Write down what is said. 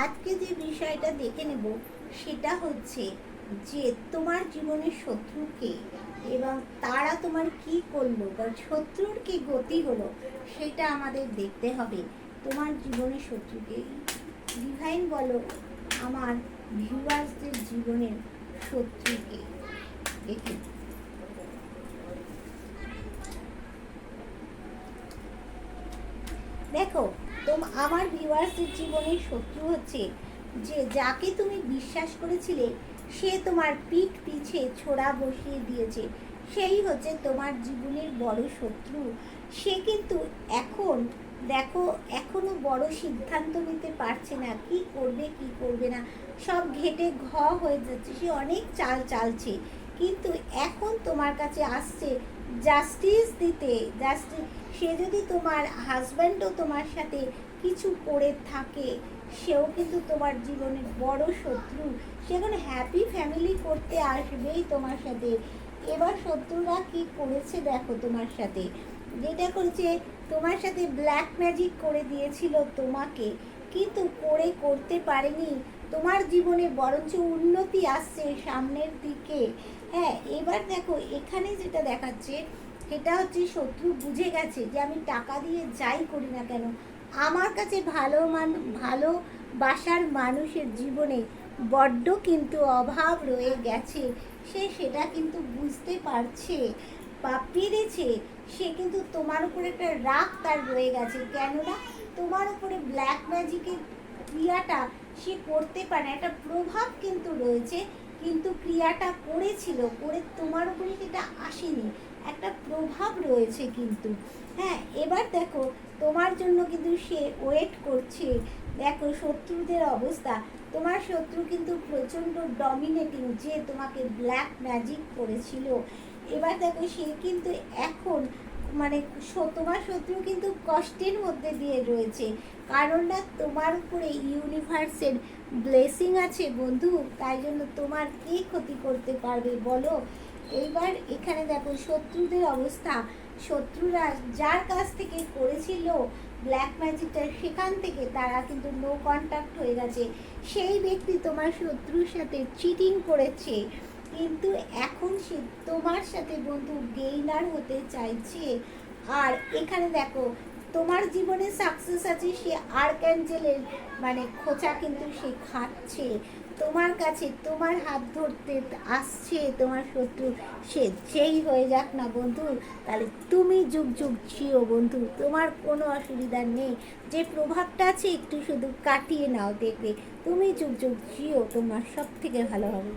আজকে যে বিষয়টা দেখে নেব সেটা হচ্ছে যে তোমার জীবনের শত্রুকে এবং তারা তোমার কি করলো বা শত্রুর কি গতি হলো সেটা আমাদের দেখতে হবে। তোমার জীবনের শত্রুকে ডিভাইন বলো আমার ভিউয়ার্সদের জীবনের শত্রুকে দেখে। দেখো আমার ভিউয়ার্সদের জীবনের শত্রু হচ্ছে যে যাকে তুমি বিশ্বাস করেছিলে সে তোমার পিঠ পিছে ছোড়া বসিয়ে দিয়েছে, সেই হচ্ছে তোমার জীবনের বড় শত্রু। সে কিন্তু এখন দেখো এখনো বড় সিদ্ধান্ত নিতে পারছে না, কি করবে কি করবে না, সব ঘেটে ঘ হয়ে যাচ্ছে। সে অনেক চাল চালছে, কিন্তু এখন তোমার কাছে আসছে জাস্টিস দিতে। জাস্টিস, সে যদি তোমার হাজব্যান্ডও তোমার সাথে কিছু করে থাকে, সেও কিন্তু তোমার জীবনের বড় শত্রু। সে এখন হ্যাপি ফ্যামিলি করতে আসবেই তোমার সাথে। এবার শত্রুরা কি করেছে দেখো তোমার সাথে, যেটা করেছে তোমার সাথে ব্ল্যাক ম্যাজিক করে দিয়েছিল তোমাকে, কিন্তু করতে পারেনি। তোমার জীবনে বরঞ্চ উন্নতি আসছে সামনের দিকে। হ্যাঁ, এবার দেখো এখানে যেটা দেখাচ্ছে সেটা হচ্ছে শত্রু বুঝে গেছে যে আমি টাকা দিয়ে যাই করি না কেন, আমার কাছে ভালোবাসার মানুষের জীবনে বড্ড কিন্তু অভাব রয়ে গেছে। সে সেটা কিন্তু বুঝতে পারছে বা পেরেছে। সে কিন্তু তোমার উপরে একটা রাগ তার রয়ে গেছে, কেননা তোমার উপরে ব্ল্যাক ম্যাজিকের ক্রিয়াটা সে করতে পারে, একটা প্রভাব কিন্তু রয়েছে, কিন্তু ক্রিয়াটা করেছিল, করে তোমার উপরে সেটা আসেনি, একটা প্রভাব রয়েছে কিন্তু। হ্যাঁ, এবার দেখো তোমার জন্য কিন্তু সে ওয়েট করছে। দেখো শত্রুদের অবস্থা, তোমার শত্রু কিন্তু প্রচণ্ড ডমিনেটিং, যে তোমাকে ব্ল্যাক ম্যাজিক করেছিল। এবার দেখো সে কিন্তু এখন মানে তোমার শত্রু কিন্তু কষ্টের মধ্যে দিয়ে রয়েছে, কারণ না তোমার উপরে ইউনিভার্সের ব্লেসিং আছে বন্ধু, তাই জন্য তোমার কে ক্ষতি করতে পারবে বলো। এইবার এখানে দেখো শত্রুদের অবস্থা, শত্রুরা যার কাছ থেকে করেছিল ব্ল্যাক ম্যাজিকটা, সেখান থেকে তারা কিন্তু নো কন্ট্যাক্ট হয়ে গেছে। সেই ব্যক্তি তোমার শত্রুর সাথে চিটিং করেছে, কিন্তু এখন সে তোমার সাথে বন্ধু গেইনার হতে চাইছে। আর এখানে দেখো তোমার জীবনে সাকসেস আছে, সে আর্কঅ্যাঞ্জেলের মানে খোঁচা কিন্তু সে খাচ্ছে তোমার কাছে, তোমার হাত ধরতে আসছে তোমার শত্রু। সে যেই হয়ে যাক না বন্ধু, তাহলে তুমি যুগ যুগ জিও বন্ধু, তোমার কোনো অসুবিধা নেই। যে প্রভাবটা আছে একটু শুধু কাটিয়ে নাও, দেখবে তুমি যুগ যুগ জিও, তোমার সব থেকে ভালো হবে।